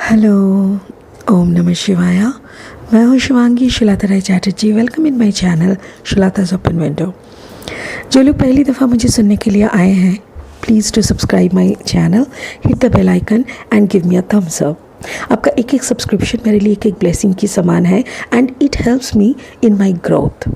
Hello, ओम नमः शिवाया। मैं हूँ Shivangi Shilata Rai Chatterjee. Welcome in my channel Shilata's open window. जो लोग पहली दफ़ा मुझे सुनने के लिए आए हैं, please to subscribe my channel, hit the bell icon and give me a thumbs up. आपका एक एक सब्सक्रिप्शन मेरे लिए एक एक ब्लेसिंग की समान है and it helps me in my growth.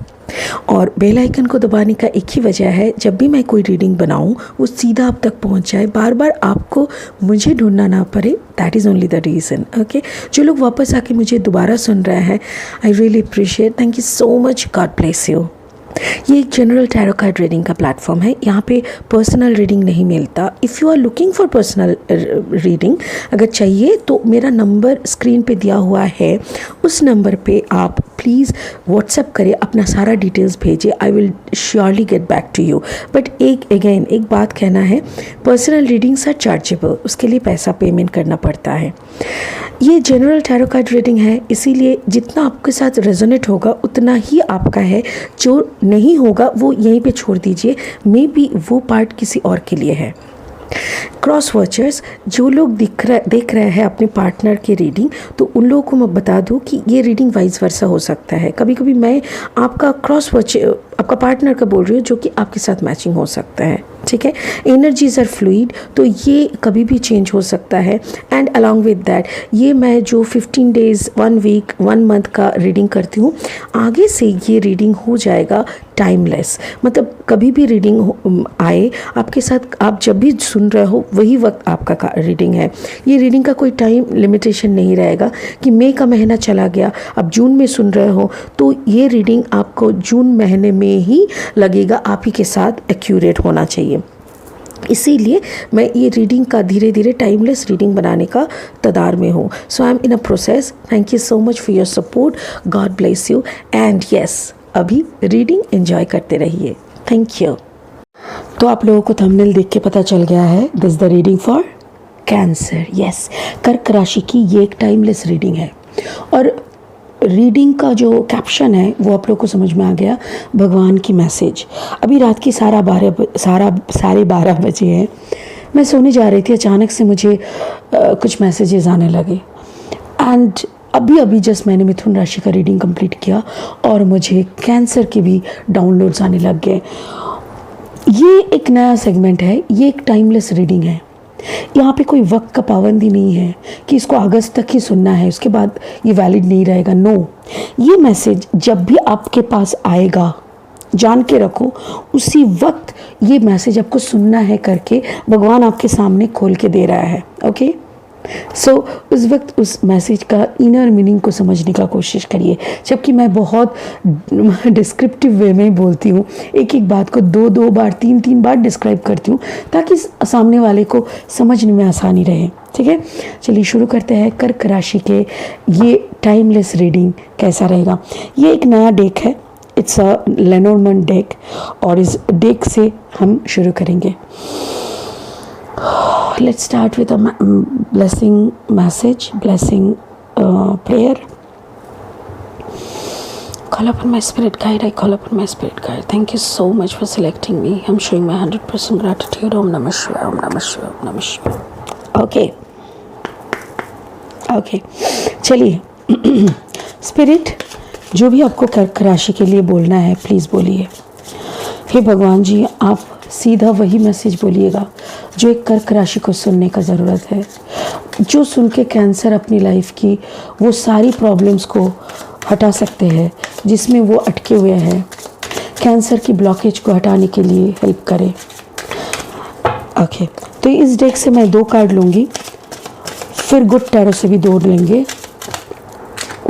और बेल आइकन को दबाने का एक ही वजह है, जब भी मैं कोई रीडिंग बनाऊं वो सीधा आप तक पहुंच जाए, बार बार आपको मुझे ढूंढना ना पड़े। That is only the reason. Okay, जो लोग वापस आके मुझे दोबारा सुन रहे हैं, I really appreciate. Thank you so much. God bless you. ये एक जनरल टैरो कार्ड रीडिंग का प्लेटफॉर्म है। यहाँ पे पर्सनल रीडिंग नहीं मिलता। If you are looking for personal reading अगर चाहिए तो मेरा नंबर स्क्रीन पे दिया हुआ है, उस नंबर पे आप प्लीज़ व्हाट्सएप करें, अपना सारा डिटेल्स भेजिए। I will surely get back to you. But एक बात कहना है, पर्सनल रीडिंग्स आर चार्जेबल, उसके लिए पैसा पेमेंट करना पड़ता है। ये जनरल टैरो कार्ड रीडिंग है, इसीलिए जितना आपके साथ रेजोनेट होगा उतना ही आपका है। जो नहीं होगा वो यहीं पे छोड़ दीजिए, मे बी वो पार्ट किसी और के लिए है। क्रॉस वॉचर्स, जो लोग देख रहे हैं अपने पार्टनर की रीडिंग, तो उन लोगों को मैं बता दूं कि ये रीडिंग वाइस वर्सा हो सकता है। कभी कभी मैं आपका आपका पार्टनर का बोल रही हूँ, जो कि आपके साथ मैचिंग हो सकता है। ठीक है, एनर्जीज आर फ्लूइड, तो ये कभी भी चेंज हो सकता है। एंड अलॉन्ग विद दैट, ये मैं जो 15 डेज़, 1 वीक, 1 मंथ का रीडिंग करती हूँ, आगे से ये रीडिंग हो जाएगा टाइमलेस। मतलब कभी भी रीडिंग आए आपके साथ, आप जब भी सुन रहे हो वही वक्त आपका रीडिंग है। ये रीडिंग का कोई टाइम लिमिटेशन नहीं रहेगा कि मई का महीना चला गया, अब जून में सुन रहे हो तो ये रीडिंग आपको जून महीने में ही लगेगा, आप ही के साथ एक्यूरेट होना चाहिए। इसीलिए मैं ये रीडिंग का धीरे धीरे टाइमलेस रीडिंग बनाने का तदार में हूँ। So I am in a process. Thank you so much for your support. God bless you and yes, अभी रीडिंग एंजॉय करते रहिए। Thank you. तो आप लोगों को थंबनेल देख के पता चल गया है, this the reading for cancer. Yes, कर्क राशि की ये एक टाइमलेस रीडिंग है। और रीडिंग का जो कैप्शन है वो आप लोग को समझ में आ गया, भगवान की मैसेज। अभी रात की साढ़े 12 बजे हैं। मैं सोने जा रही थी, अचानक से मुझे कुछ मैसेजेस आने लगे एंड अभी जस्ट मैंने मिथुन राशि का रीडिंग कंप्लीट किया और मुझे कैंसर के भी डाउनलोड्स आने लग गए। ये एक नया सेगमेंट है, ये एक टाइमलेस रीडिंग है। यहाँ पे कोई वक्त का पाबंदी नहीं है कि इसको अगस्त तक ही सुनना है, उसके बाद ये वैलिड नहीं रहेगा। नो, ये मैसेज जब भी आपके पास आएगा, जान के रखो, उसी वक्त ये मैसेज आपको सुनना है करके भगवान आपके सामने खोल के दे रहा है। ओके, सो उस वक्त उस मैसेज का इनर मीनिंग को समझने का कोशिश करिए। जबकि मैं बहुत डिस्क्रिप्टिव वे में बोलती हूँ, एक एक बात को दो बार, तीन बार डिस्क्राइब करती हूँ ताकि सामने वाले को समझने में आसानी रहे। ठीक है, चलिए शुरू करते हैं। कर्क राशि के ये टाइमलेस रीडिंग कैसा रहेगा। ये एक नया डेक है, इट्स अ लेनोर्मंड डेक, और इस डेक से हम शुरू करेंगे। Let's start with a blessing message, blessing prayer. Call upon my spirit guide. I call upon my spirit guide. Thank you so much for selecting me. I'm showing my 100% gratitude. Om Namah Shivaya, Om Namah Shivaya, Om Namah Shivaya. Okay. चलिए, spirit जो भी आपको कर्क राशि के लिए बोलना है प्लीज़ बोलिए। हे भगवान जी, आप सीधा वही मैसेज बोलिएगा जो एक कर्क राशि को सुनने का ज़रूरत है, जो सुन के कैंसर अपनी लाइफ की वो सारी प्रॉब्लम्स को हटा सकते हैं जिसमें वो अटके हुए हैं। कैंसर की ब्लॉकेज को हटाने के लिए हेल्प करें। ओके, तो इस डेक से मैं 2 कार्ड लूँगी, फिर गुड टैरो से भी 2 लेंगे।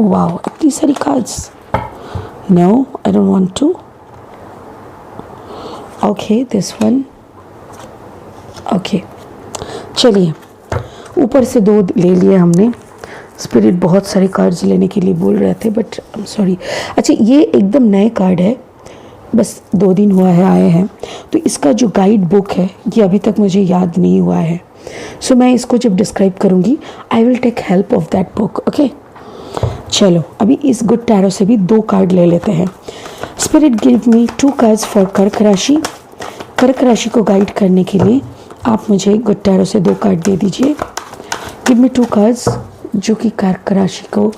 वाओ, इतनी सारी cards. No, I don't want to. Okay, this one. Okay, चलिए, ऊपर से 2 ले लिए हमने। स्पिरिट बहुत सारे कार्ड्स लेने के लिए बोल रहे थे, बट आई एम सॉरी। अच्छा, ये एकदम नए कार्ड है, बस 2 दिन हुआ है आए हैं। तो इसका जो गाइड बुक है ये अभी तक मुझे याद नहीं हुआ है। सो मैं इसको जब डिस्क्राइब करूँगी I will take help of that book. Okay, चलो अभी इस गुड टैरो से भी 2 कार्ड ले लेते हैं। Spirit give me 2 cards for कर्क राशि। कर्क राशि को गाइड करने के लिए आप मुझे गुड टैरो से 2 कार्ड दे दीजिए। गिव मी 2 कार्ड्स जो कि कर्क राशि को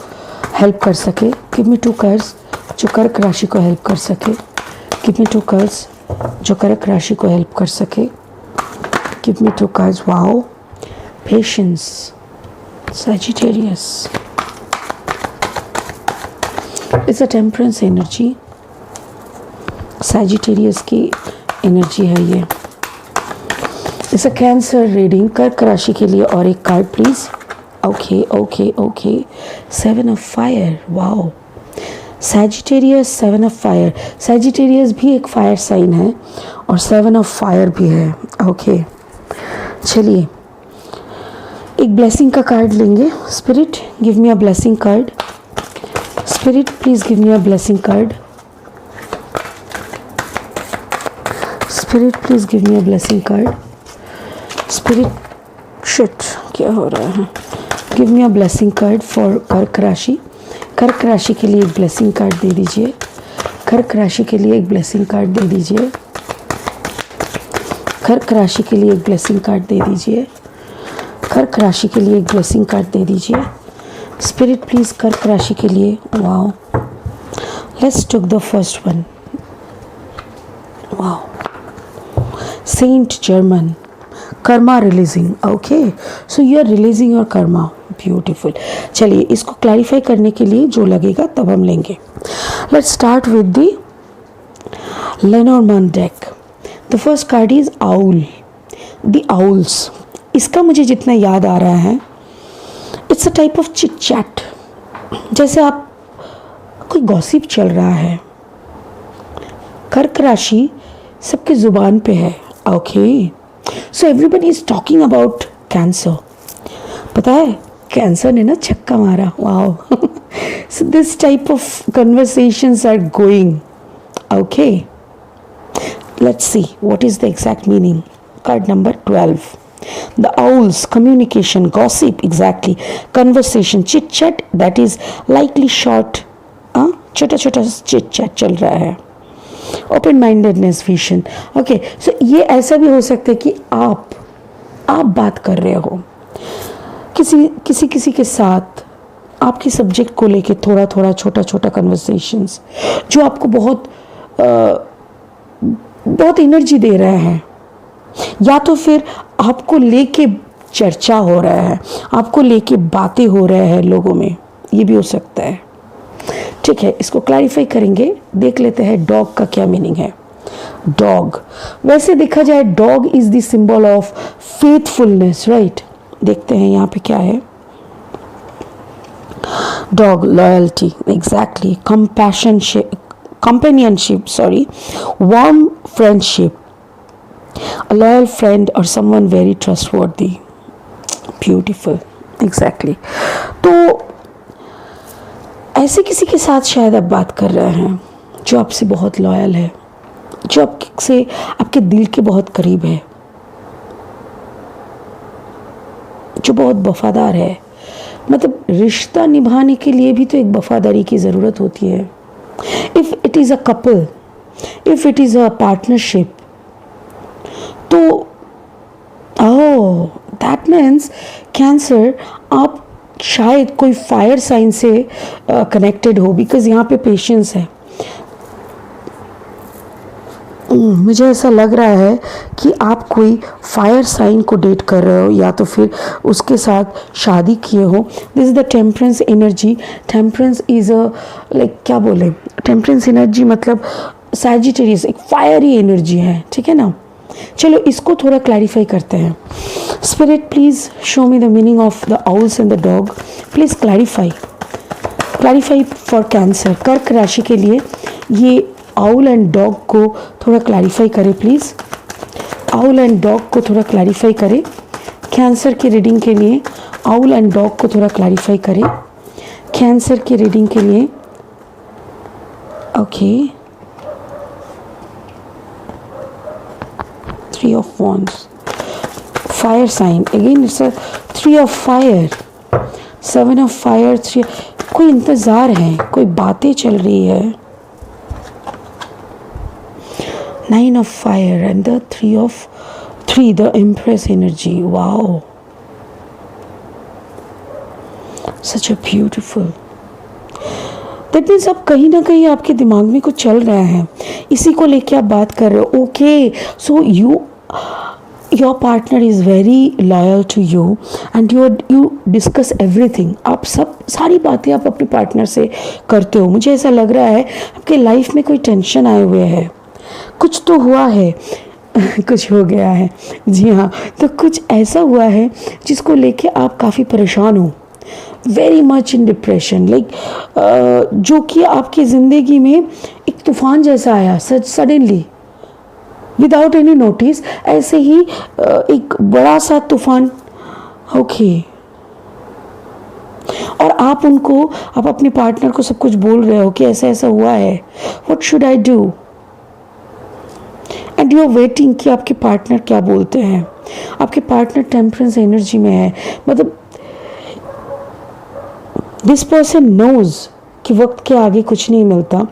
हेल्प कर सके। गिव मी 2 कार्ड्स जो कर्क राशि को हेल्प कर सके। गिव मी 2 कार्ड्स जो कर्क राशि को हेल्प कर सके। Give me 2 cards. Wow, patience, Sagittarius, it's a temperance energy. Sagittarius की एनर्जी है ये। It's a cancer reading. कर्क राशि के लिए और एक card please. Okay okay okay, 7 of fire. Wow, Sagittarius, 7 of fire. Sagittarius भी एक फायर साइन है और 7 ऑफ फायर भी है। ओके, चलिए एक ब्लेसिंग का कार्ड लेंगे। Spirit, give me a blessing card. Spirit, please give me a blessing card. Spirit, please give me a blessing card. Spirit, shit, क्या हो रहा है? Give me a blessing card for कर्क राशि। कर्क राशि के लिए एक ब्लेसिंग कार्ड दे दीजिए। कर्क राशि के लिए एक ब्लेसिंग कार्ड दे दीजिए। कर्क राशि के लिए एक ब्लेसिंग कार्ड दे दीजिए। कर्क राशि के लिए एक ब्लेसिंग कार्ड दे दीजिए। स्पिरिट, प्लीज कर्क राशि के लिए। Wow, let's took the first one. Wow, saint Germain, karma releasing. Okay, so you are releasing your karma. Beautiful. चलिए इसको क्लैरिफाई करने के लिए जो लगेगा तब हम लेंगे। Let's start with the Lenormand deck. The first card is owl, the owls. इसका मुझे जितना याद आ रहा है, it's a type of chit chat. जैसे आप कोई गॉसिप चल रहा है। कर्क राशि सबके जुबान पे है। Okay, so everybody is talking about Cancer. पता है कैंसर ने ना छक्का मारा। Wow, so this type of conversations are going. Okay, let's see what is the exact meaning. Card number 12, the owls, communication, gossip, exactly, conversation, chit chat, that is likely short, छोटा छोटा chit chat चल रहा है। Open mindedness, vision. Okay, सो ये ऐसा भी हो सकता है कि आप बात कर रहे हो किसी के साथ, आपके सब्जेक्ट को लेके थोड़ा थोड़ा छोटा छोटा कन्वर्सेशंस जो आपको बहुत एनर्जी दे रहा है, या तो फिर आपको लेके चर्चा हो रहा है, आपको लेके बातें हो रहे हैं लोगों में, ये भी हो सकता है। ठीक है, इसको क्लैरिफाई करेंगे। देख लेते हैं डॉग का क्या मीनिंग है। डॉग, वैसे देखा जाए dog is the symbol of faithfulness, right. देखते हैं यहाँ पे क्या है। Dog, loyalty, exactly, companionship, warm friendship, a loyal friend or someone very trustworthy. Beautiful, exactly. तो ऐसे किसी के साथ शायद आप बात कर रहे हैं जो आपसे बहुत लॉयल है, जो आपसे आपके दिल के बहुत करीब है, जो बहुत वफादार है। मतलब रिश्ता निभाने के लिए भी तो एक वफादारी की ज़रूरत होती है। If it is a couple, if it is a partnership, तो दैट मीन्स कैंसर आप शायद कोई फायर साइन से कनेक्टेड हो, बिकॉज यहाँ पे पेशेंस है। मुझे ऐसा लग रहा है कि आप कोई फायर साइन को डेट कर रहे हो या तो फिर उसके साथ शादी किए हो। This is the temperance energy. Temperance is a like क्या बोले, टेम्परेंस एनर्जी मतलब सैजिटेरियस एक फायरी एनर्जी है, ठीक है ना। चलो इसको थोड़ा क्लैरिफाई करते हैं। Spirit, please show me the meaning of the owls and the dog. Please clarify for cancer. कर्क राशि के लिए ये आउल एंड डॉग को थोड़ा क्लैरिफाई करें प्लीज़। आउल एंड डॉग को थोड़ा क्लैरिफाई करें। कैंसर की रीडिंग के लिए आउल एंड डॉग को थोड़ा क्लैरिफाई करें। कैंसर की रीडिंग के लिए okay. 3 of Wands, fire sign, again it's a 3 of fire, 7 of fire, 3। कोई इंतज़ार है, कोई बातें चल रही है। 9 of fire and the 3 of 3, the Empress energy। wow, such a beautiful, that means अब कहीं ना कहीं आपके दिमाग में कुछ चल रहा है, इसी को लेके आप बात कर रहे हो. Okay, so your partner is very loyal to you and you discuss everything. आप सब सारी बातें आप अपने पार्टनर से करते हो. मुझे ऐसा लग रहा है आपके लाइफ में कोई टेंशन आए हुए है, कुछ तो हुआ है कुछ हो गया है, जी हाँ. तो कुछ ऐसा हुआ है जिसको लेके आप काफ़ी परेशान हो, very much in depression, like जो कि आपकी ज़िंदगी में एक तूफान जैसा आया सडनली विदाउट एनी नोटिस. ऐसे ही एक बड़ा सा तूफान. ओके, और आप अपने पार्टनर को सब कुछ बोल रहे हो कि ऐसा ऐसा हुआ है, what should I do, and you are waiting कि आपके पार्टनर क्या बोलते हैं. आपके पार्टनर टेम्परेंस एनर्जी में है, मतलब दिस पर्सन नोज कि वक्त के आगे कुछ नहीं मिलता,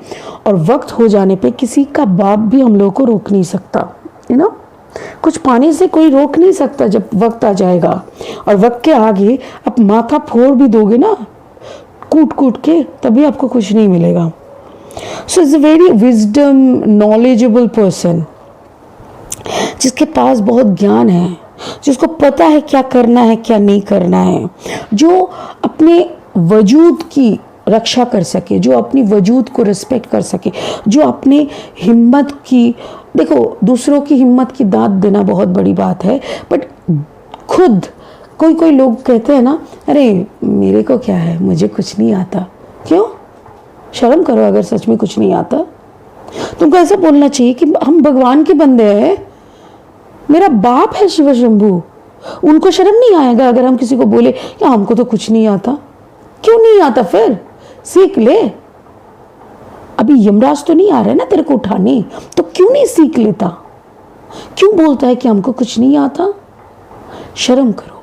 और वक्त हो जाने पे किसी का बाप भी हम लोगों को रोक नहीं सकता, यू नो. कुछ पाने से कोई रोक नहीं सकता जब वक्त आ जाएगा, और वक्त के आगे आप माथा फोड़ भी दोगे ना कूट कूट के, तभी आपको कुछ नहीं मिलेगा. So it's a very wisdom knowledgeable person, जिसके पास बहुत ज्ञान है, जिसको पता है क्या करना है क्या नहीं करना है, जो अपने वजूद की रक्षा कर सके, जो अपनी वजूद को रिस्पेक्ट कर सके, जो अपने हिम्मत की, देखो दूसरों की हिम्मत की दाद देना बहुत बड़ी बात है, बट खुद कोई लोग कहते हैं ना, अरे मेरे को क्या है, मुझे कुछ नहीं आता. क्यों? शर्म करो अगर सच में कुछ नहीं आता. तुमको ऐसा बोलना चाहिए कि हम भगवान के बंदे हैं, मेरा बाप है शिव शंभू. उनको शर्म नहीं आएगा अगर हम किसी को बोले कि हमको तो कुछ नहीं आता. क्यों नहीं आता? फिर सीख ले. अभी यमराज तो नहीं आ रहा है ना तेरे को उठाने, तो क्यों नहीं सीख लेता? क्यों बोलता है कि हमको कुछ नहीं आता? शर्म करो.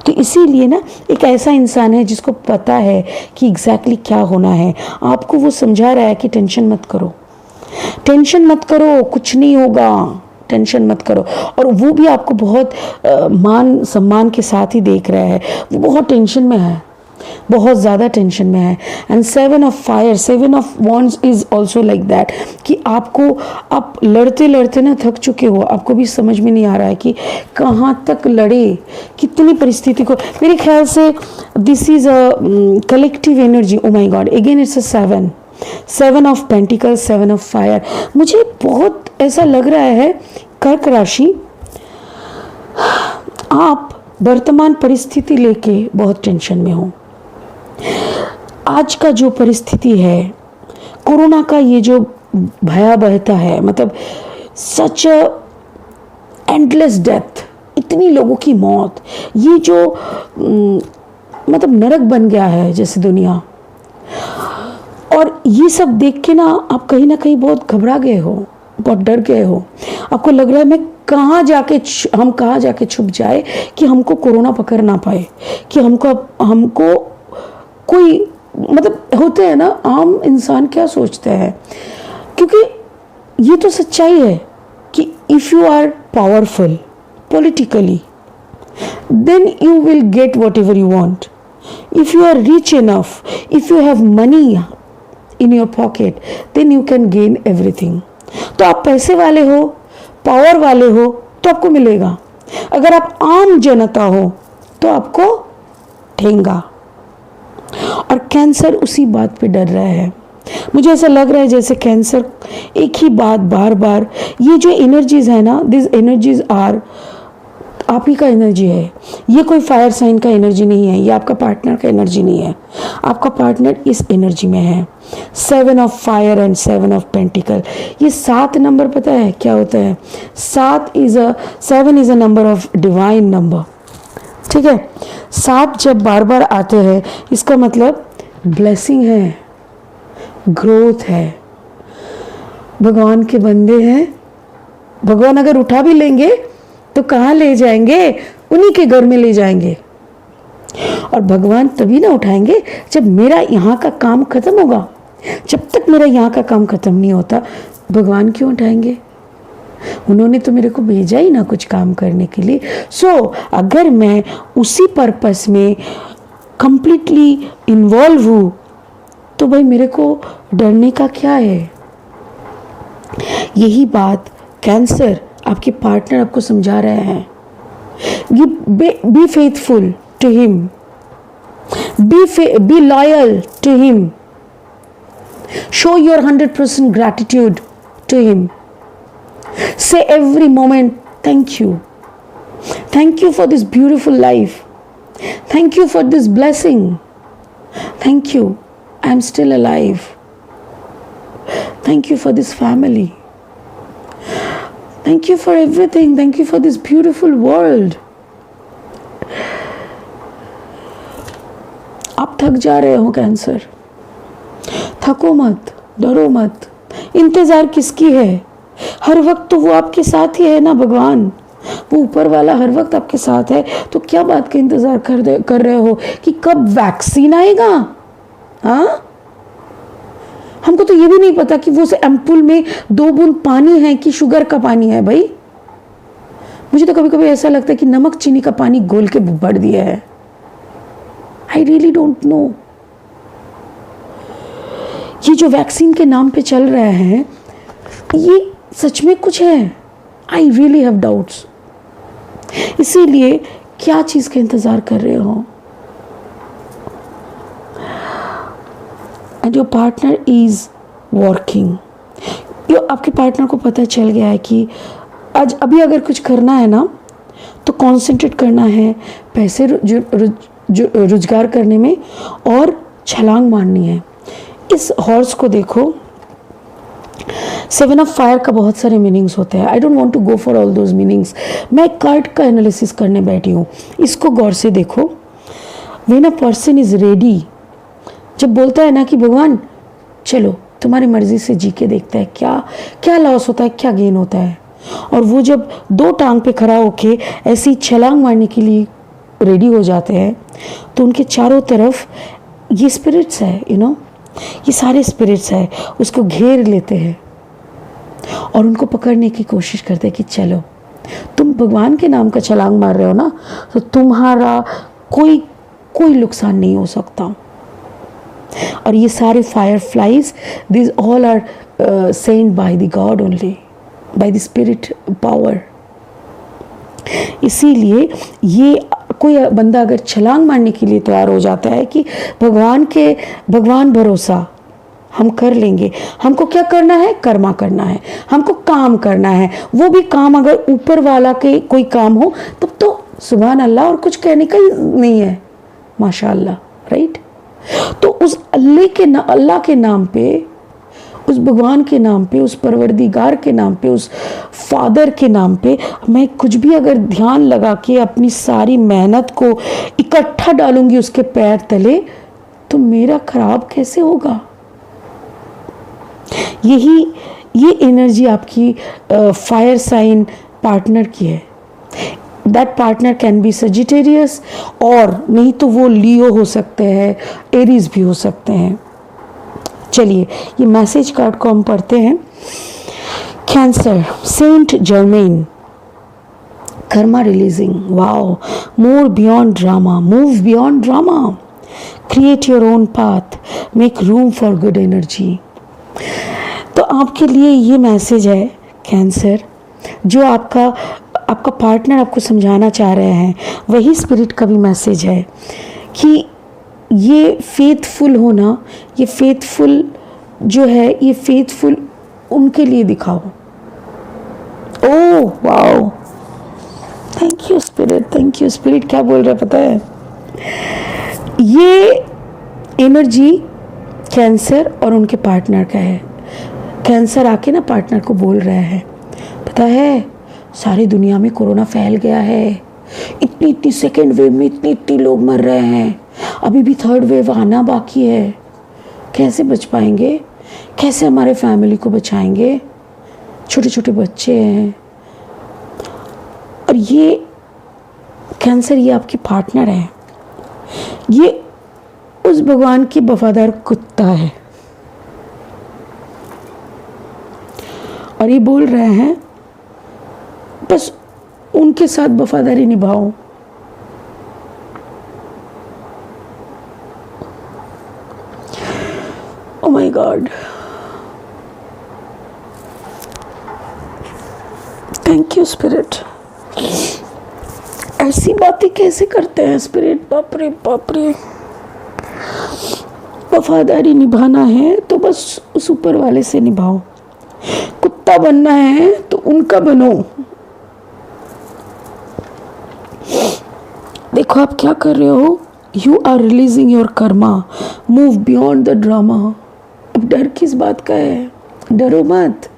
तो इसीलिए ना एक ऐसा इंसान है जिसको पता है कि एग्जैक्टली क्या होना है, आपको वो समझा रहा है कि टेंशन मत करो, टेंशन मत करो, कुछ नहीं होगा, टेंशन मत करो. और वो भी आपको बहुत मान सम्मान के साथ ही देख रहा है. वो बहुत टेंशन में है, बहुत ज़्यादा टेंशन में है. And 7 of fire, 7 of wands is also like that, कि आप लड़ते लड़ते ना थक चुके हो, आपको भी समझ में नहीं आ रहा है कि कहाँ तक लड़े, कितनी परिस्थिति को. मेरे ख्याल से this is a collective energy. Oh my god, again it's a 7 of pentacle, 7 of fire. मुझे बहुत ऐसा लग रहा है कर्क राशि, आप वर्तमान परिस्थिति लेके बहुत टेंशन में हो. आज का जो परिस्थिति है, कोरोना का ये जो भयावहता है, मतलब सच एंडलेस डेथ, इतनी लोगों की मौत, ये जो मतलब नरक बन गया है जैसे दुनिया. और ये सब देख के ना आप कहीं ना कहीं बहुत घबरा गए हो, बहुत डर गए हो. आपको लग रहा है हम कहाँ जाके छुप जाए कि हमको कोरोना पकड़ ना पाए, कि हमको कोई, मतलब होते हैं ना आम इंसान क्या सोचते हैं. क्योंकि ये तो सच्चाई है कि if you are powerful politically, then you will get whatever you want. If you are rich enough, if you have money in your pocket, then you can gain everything. तो आप पैसे वाले हो, पावर वाले हो, तो आपको मिलेगा. अगर आप आम जनता हो तो आपको ठेंगा. और कैंसर उसी बात पे डर रहा है. मुझे ऐसा लग रहा है जैसे कैंसर एक ही बात बार बार, ये जो एनर्जीज है ना, दिस एनर्जीज आर आप ही का एनर्जी है. ये कोई फायर साइन का एनर्जी नहीं है, ये आपका पार्टनर का एनर्जी नहीं है. आपका पार्टनर इस एनर्जी में है. 7 of fire and 7 of pentacle. ये 7 नंबर पता है क्या होता है? 7 is a number of divine number. ठीक है, 7 जब बार बार आते हैं इसका मतलब ब्लेसिंग है, ग्रोथ है. भगवान के बंदे हैं, भगवान अगर उठा भी लेंगे तो कहाँ ले जाएंगे? उन्हीं के घर में ले जाएंगे. और भगवान तभी ना उठाएंगे जब मेरा यहाँ का काम खत्म होगा. जब तक मेरा यहाँ का काम खत्म नहीं होता, भगवान क्यों उठाएंगे? उन्होंने तो मेरे को भेजा ही ना कुछ काम करने के लिए. सो अगर मैं उसी पर्पस में कंप्लीटली इन्वॉल्व हूँ, तो भाई मेरे को डरने का क्या है। यही बात कैंसर आपके पार्टनर आपको समझा रहे हैं। Be faithful to him, be loyal to him, show your 100% gratitude to him. Say every moment, thank you. Thank you for this beautiful life. Thank you for this blessing. Thank you, I am still alive. Thank you for this family. Thank you for everything. Thank you for this beautiful world. आप थक जा रहे हो cancer, थको मत, डरो मत। इंतजार किसकी है? हर वक्त तो वो आपके साथ ही है ना भगवान, वो ऊपर वाला हर वक्त आपके साथ है। तो क्या बात का इंतजार कर रहे हो कि कब वैक्सीन आएगा? हाँ, हमको तो ये भी नहीं पता कि वो एम्पुल में 2 बूंद पानी है कि शुगर का पानी है। भाई मुझे तो कभी कभी ऐसा लगता है कि नमक चीनी का पानी घोल के भर दिया है। I really don't know. ये जो वैक्सीन के नाम पे चल रहे हैं, ये सच में कुछ है? I really have doubts. इसीलिए क्या चीज का इंतजार कर रहे हो? And your partner is working. आपके पार्टनर को पता चल गया है कि आज अभी अगर कुछ करना है ना, तो कॉन्सेंट्रेट करना है पैसे रोजगार करने में और छलांग मारनी है। इस हॉर्स को देखो, 7 ऑफ फायर का बहुत सारे मीनिंग्स होते हैं। I don't want to go for all those meanings. मैं कार्ड का एनालिसिस करने बैठी हूँ। इसको गौर से देखो। When a person is ready, जब बोलता है ना कि भगवान चलो तुम्हारी मर्जी से जी के देखता है, क्या क्या लॉस होता है, क्या गेन होता है। और वो जब 2 टांग पे खड़ा होके ऐसी छलांग मारने के लिए रेडी हो जाते हैं, तो उनके चारों तरफ ये स्पिरिट्स है, ये सारे स्पिरिट्स है, उसको घेर लेते हैं और उनको पकड़ने की कोशिश करते हैं कि चलो तुम भगवान के नाम का छलांग मार रहे हो ना, तो तुम्हारा कोई नुकसान नहीं हो सकता। और ये सारे fireflies, this all are sent by the God only, by the spirit power. इसीलिए ये कोई बंदा अगर छलांग मारने के लिए तैयार हो जाता है कि भगवान भरोसा हम कर लेंगे, हमको क्या करना है, कर्मा करना है, हमको काम करना है, वो भी काम अगर ऊपर वाला के कोई काम हो तब तो सुभान अल्लाह, और कुछ कहने का ही नहीं है, माशाअल्लाह, राइट। तो उस अल्लाह के नाम पे, उस भगवान के नाम पे, उस परवरदिगार के नाम पे, उस फादर के नाम पे मैं कुछ भी अगर ध्यान लगा के अपनी सारी मेहनत को इकट्ठा डालूंगी उसके पैर तले, तो मेरा खराब कैसे होगा? ये एनर्जी आपकी फायर साइन पार्टनर की है। That partner can be Sagittarius, और नहीं तो वो लियो हो सकते हैं, एरीज भी हो सकते हैं। चलिए ये मैसेज कार्ड को हम पढ़ते हैं। Cancer, saint Germain, karma releasing, wow, more beyond drama, move beyond drama, create your own path, make room for good energy. तो आपके लिए ये मैसेज है कैंसर, जो आपका पार्टनर आपको समझाना चाह रहे हैं, वही स्पिरिट का भी मैसेज है कि ये फेथफुल होना, ये फेथफुल जो है, ये फेथफुल उनके लिए दिखाओ। Oh wow, thank you spirit, thank you spirit. क्या बोल रहा है पता है? ये एनर्जी कैंसर और उनके पार्टनर का है। कैंसर आके ना पार्टनर को बोल रहा है, पता है सारी दुनिया में कोरोना फैल गया है, इतनी सेकेंड वेव में इतनी लोग मर रहे हैं, अभी भी थर्ड वेव आना बाकी है, कैसे बच पाएंगे, कैसे हमारे फैमिली को बचाएंगे, छोटे छोटे बच्चे हैं। और ये कैंसर, ये आपकी पार्टनर है, ये उस भगवान की वफादार कुत्ता है, और ये बोल रहे हैं बस उनके साथ वफादारी निभाओ। Oh my God. Thank you spirit. ऐसी बातें कैसे करते हैं स्पिरिट, बाप रे बाप रे। वफादारी निभाना है तो बस उस ऊपर वाले से निभाओ, कुत्ता बनना है तो उनका बनो। देखो आप क्या कर रहे हो, you are releasing your karma, move beyond the drama. अब डर किस बात का है, डरो मत,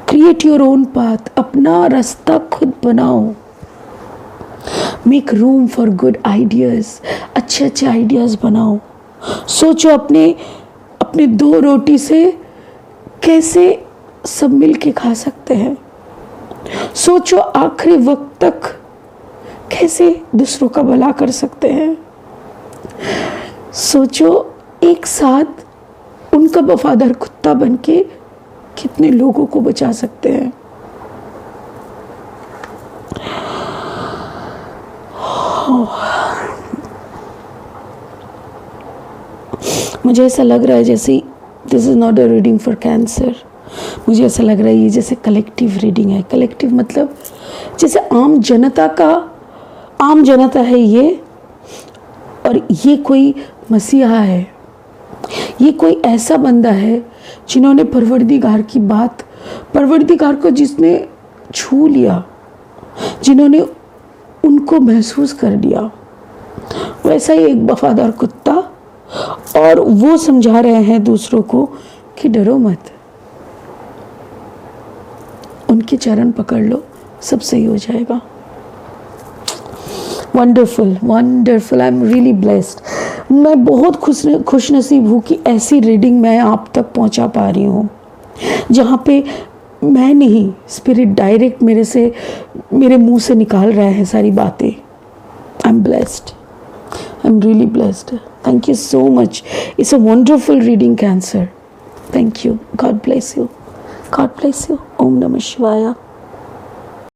क्रिएट योर ओन पाथ, अपना रास्ता खुद बनाओ। Make room for good ideas, अच्छे अच्छे आइडियाज बनाओ। सोचो अपने 2 रोटी से कैसे सब मिल के खा सकते हैं। सोचो आखिरी वक्त तक कैसे दूसरों का भला कर सकते हैं। सोचो एक साथ उनका वफादार कुत्ता बनके कितने लोगों को बचा सकते हैं। मुझे ऐसा लग रहा है जैसे this is not a reading for cancer. मुझे ऐसा लग रहा है ये जैसे कलेक्टिव रीडिंग है। कलेक्टिव मतलब जैसे आम जनता है ये, और ये कोई मसीहा है, ये कोई ऐसा बंदा है जिन्होंने परवरदिगार को जिसने छू लिया, जिन्होंने उनको महसूस कर लिया, वैसा ही एक वफादार कुत्ता। और वो समझा रहे हैं दूसरों को कि डरो मत, उनके चरण पकड़ लो, सब सही हो जाएगा। Wonderful wonderful, I am really blessed. मैं बहुत खुश नसीब हूँ कि ऐसी रीडिंग मैं आप तक पहुँचा पा रही हूँ, जहाँ पे मैं नहीं, स्पिरिट डायरेक्ट मेरे मुंह से निकाल रहा है सारी बातें। I am blessed, I am really blessed. Thank you so much, it's a wonderful reading Cancer. Thank you, God bless you, God bless you. ओम नमः शिवाय।